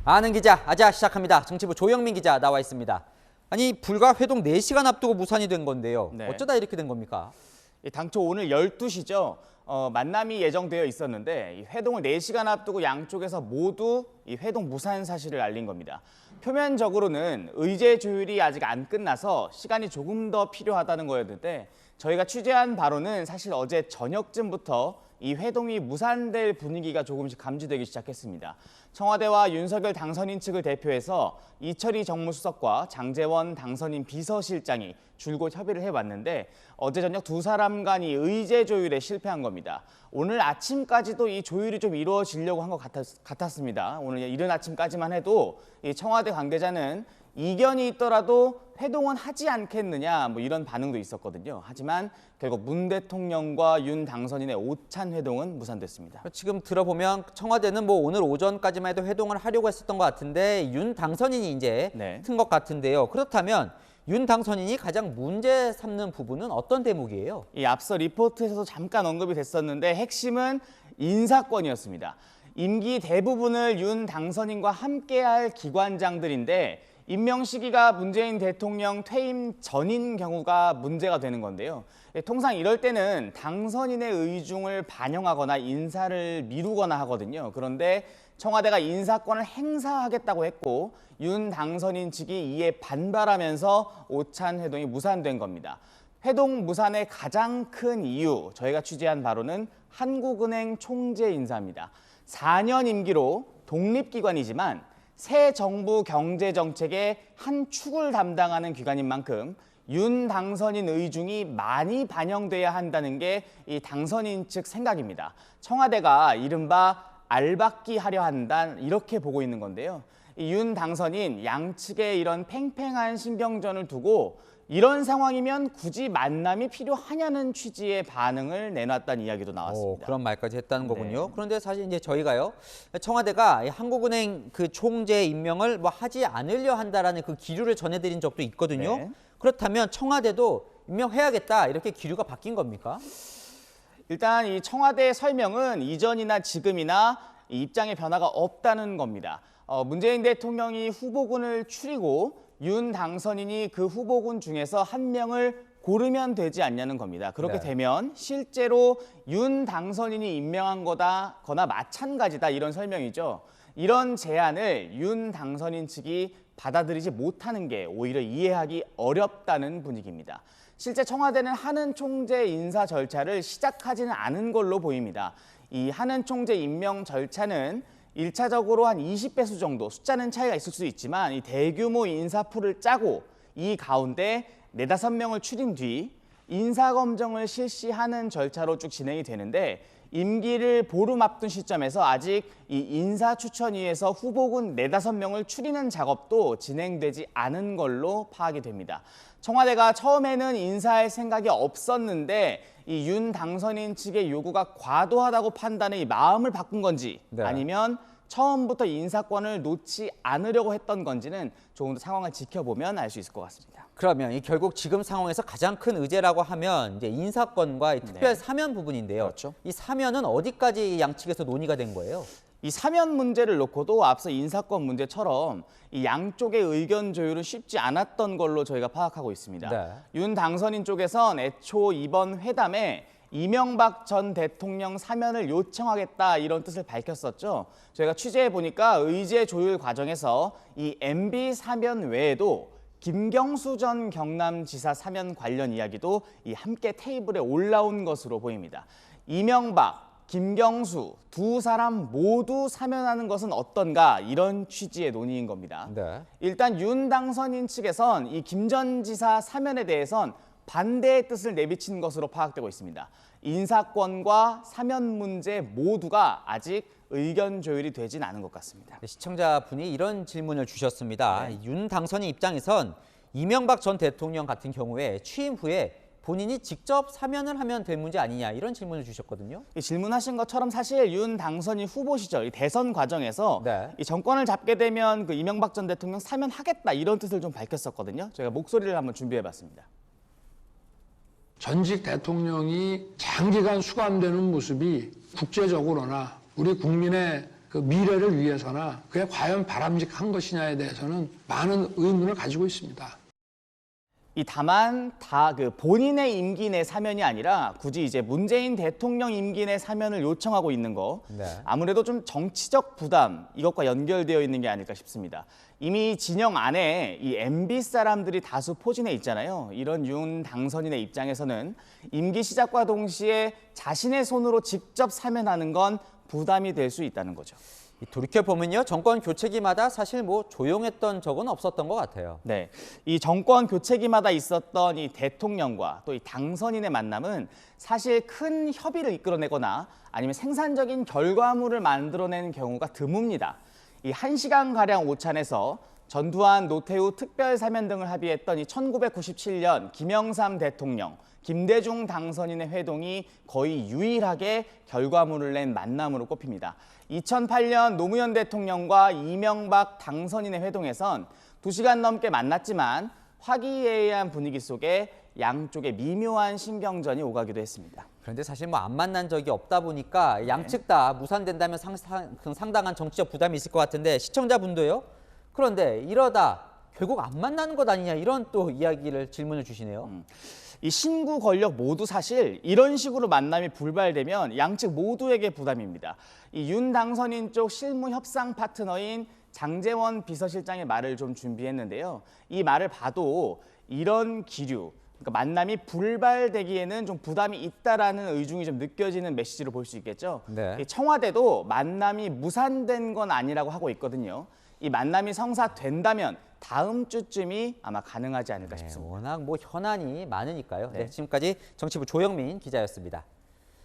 아는 기자, 아자 시작합니다. 정치부 조영민 기자 나와 있습니다. 아니, 불과 회동 4시간 앞두고 무산이 된 건데요. 네. 어쩌다 이렇게 된 겁니까? 당초 오늘 12시죠. 만남이 예정되어 있었는데 이 회동을 4시간 앞두고 양쪽에서 모두 이 회동 무산 사실을 알린 겁니다. 표면적으로는 의제 조율이 아직 안 끝나서 시간이 조금 더 필요하다는 거였는데 저희가 취재한 바로는 사실 어제 저녁쯤부터 이 회동이 무산될 분위기가 조금씩 감지되기 시작했습니다. 청와대와 윤석열 당선인 측을 대표해서 이철희 정무수석과 장제원 당선인 비서실장이 줄곧 협의를 해왔는데 어제 저녁 두 사람 간이 의제 조율에 실패한 겁니다. 오늘 아침까지도 이 조율이 좀 이루어지려고 한 것 같았습니다. 오늘 이른 아침까지만 해도 이 청와대 관계자는 이견이 있더라도 회동은 하지 않겠느냐 뭐 이런 반응도 있었거든요. 하지만 결국 문 대통령과 윤 당선인의 오찬 회동은 무산됐습니다. 지금 들어보면 청와대는 뭐 오늘 오전까지만 해도 회동을 하려고 했었던 것 같은데 윤 당선인이 이제 튼 것 같은데요. 그렇다면 윤 당선인이 가장 문제 삼는 부분은 어떤 대목이에요? 이 앞서 리포트에서도 잠깐 언급이 됐었는데 핵심은 인사권이었습니다. 임기 대부분을 윤 당선인과 함께할 기관장들인데 임명 시기가 문재인 대통령 퇴임 전인 경우가 문제가 되는 건데요. 통상 이럴 때는 당선인의 의중을 반영하거나 인사를 미루거나 하거든요. 그런데 청와대가 인사권을 행사하겠다고 했고 윤 당선인 측이 이에 반발하면서 오찬 회동이 무산된 겁니다. 회동 무산의 가장 큰 이유, 저희가 취재한 바로는 한국은행 총재 인사입니다. 4년 임기로 독립기관이지만 새 정부 경제정책의 한 축을 담당하는 기관인 만큼 윤 당선인 의중이 많이 반영돼야 한다는 게 이 당선인 측 생각입니다. 청와대가 이른바 알박기 하려 한다 이렇게 보고 있는 건데요. 윤 당선인 양측의 이런 팽팽한 신경전을 두고 이런 상황이면 굳이 만남이 필요하냐는 취지의 반응을 내놨다는 이야기도 나왔습니다. 그런 말까지 했다는 거군요. 그런데 사실 이제 저희가요, 청와대가 한국은행 그 총재 임명을 뭐 하지 않으려 한다라는 그 기류를 전해드린 적도 있거든요. 그렇다면 청와대도 임명해야겠다 이렇게 기류가 바뀐 겁니까? 일단 이 청와대의 설명은 이전이나 지금이나 이 입장의 변화가 없다는 겁니다. 문재인 대통령이 후보군을 추리고 윤 당선인이 그 후보군 중에서 한 명을 고르면 되지 않냐는 겁니다. 그렇게 되면 실제로 윤 당선인이 임명한 거나 마찬가지다 이런 설명이죠. 이런 제안을 윤 당선인 측이 받아들이지 못하는 게 오히려 이해하기 어렵다는 분위기입니다. 실제 청와대는 한은 총재 인사 절차를 시작하지는 않은 걸로 보입니다. 이 한은 총재 임명 절차는 1차적으로 한 20배수 정도, 숫자는 차이가 있을 수 있지만 이 대규모 인사풀을 짜고 이 가운데 4-5명을 추린 뒤 인사검증을 실시하는 절차로 쭉 진행이 되는데 임기를 보름 앞둔 시점에서 아직 이 인사추천위에서 후보군 4-5명을 추리는 작업도 진행되지 않은 걸로 파악이 됩니다. 청와대가 처음에는 인사할 생각이 없었는데 이 윤 당선인 측의 요구가 과도하다고 판단해 이 마음을 바꾼 건지 아니면 처음부터 인사권을 놓지 않으려고 했던 건지는 조금 더 상황을 지켜보면 알 수 있을 것 같습니다. 그러면 결국 지금 상황에서 가장 큰 의제라고 하면 이제 인사권과 특별 사면 부분인데요. 이 사면은 어디까지 양측에서 논의가 된 거예요? 이 사면 문제를 놓고도 앞서 인사권 문제처럼 이 양쪽의 의견 조율은 쉽지 않았던 걸로 저희가 파악하고 있습니다. 윤 당선인 쪽에선 애초 이번 회담에 이명박 전 대통령 사면을 요청하겠다 이런 뜻을 밝혔었죠. 저희가 취재해 보니까 의제 조율 과정에서 이 MB 사면 외에도 김경수 전 경남지사 사면 관련 이야기도 이 함께 테이블에 올라온 것으로 보입니다. 이명박, 김경수 두 사람 모두 사면하는 것은 어떤가 이런 취지의 논의인 겁니다. 일단 윤 당선인 측에선 이 김 전 지사 사면에 대해선 반대의 뜻을 내비친 것으로 파악되고 있습니다. 인사권과 사면 문제 모두가 아직 의견 조율이 되진 않은 것 같습니다. 시청자분이 이런 질문을 주셨습니다. 윤 당선인 입장에선 이명박 전 대통령 같은 경우에 취임 후에 본인이 직접 사면을 하면 될 문제 아니냐 이런 질문을 주셨거든요. 이 질문하신 것처럼 사실 윤 당선인 후보 시절 이 대선 과정에서 이 정권을 잡게 되면 그 이명박 전 대통령 사면하겠다 이런 뜻을 좀 밝혔었거든요. 저희가 목소리를 한번 준비해봤습니다. 전직 대통령이 장기간 수감되는 모습이 국제적으로나 우리 국민의 그 미래를 위해서나 그게 과연 바람직한 것이냐에 대해서는 많은 의문을 가지고 있습니다. 다만 다 그 본인의 임기 내 사면이 아니라 굳이 이제 문재인 대통령 임기 내 사면을 요청하고 있는 거 네. 아무래도 좀 정치적 부담 이것과 연결되어 있는 게 아닐까 싶습니다. 이미 진영 안에 이 MB 사람들이 다수 포진해 있잖아요. 이런 윤 당선인의 입장에서는 임기 시작과 동시에 자신의 손으로 직접 사면하는 건 부담이 될 수 있다는 거죠. 돌이켜보면요. 정권 교체기마다 사실 뭐 조용했던 적은 없었던 것 같아요. 네, 이 정권 교체기마다 있었던 이 대통령과 또 이 당선인의 만남은 사실 큰 협의를 이끌어내거나 아니면 생산적인 결과물을 만들어내는 경우가 드뭅니다. 이 1시간가량 오찬에서 전두환, 노태우 특별 사면 등을 합의했던 이 1997년 김영삼 대통령, 김대중 당선인의 회동이 거의 유일하게 결과물을 낸 만남으로 꼽힙니다. 2008년 노무현 대통령과 이명박 당선인의 회동에선 2시간 넘게 만났지만 화기애애한 분위기 속에 양쪽의 미묘한 신경전이 오가기도 했습니다. 그런데 사실 뭐 안 만난 적이 없다 보니까 양측 다 무산된다면 상당한 정치적 부담이 있을 것 같은데 시청자분도요. 그런데 이러다 결국 안 만나는 것 아니냐 이런 또 이야기를 질문을 주시네요. 이 신구 권력 모두 사실 이런 식으로 만남이 불발되면 양측 모두에게 부담입니다. 이 윤 당선인 쪽 실무 협상 파트너인 장제원 비서실장의 말을 좀 준비했는데요. 이 말을 봐도 이런 기류, 그러니까 만남이 불발되기에는 좀 부담이 있다라는 의중이 좀 느껴지는 메시지로 볼 수 있겠죠. 네. 이 청와대도 만남이 무산된 건 아니라고 하고 있거든요. 이 만남이 성사된다면 다음 주쯤이 아마 가능하지 않을까 싶습니다. 워낙 뭐 현안이 많으니까요. 네. 네, 지금까지 정치부 조영민 기자였습니다.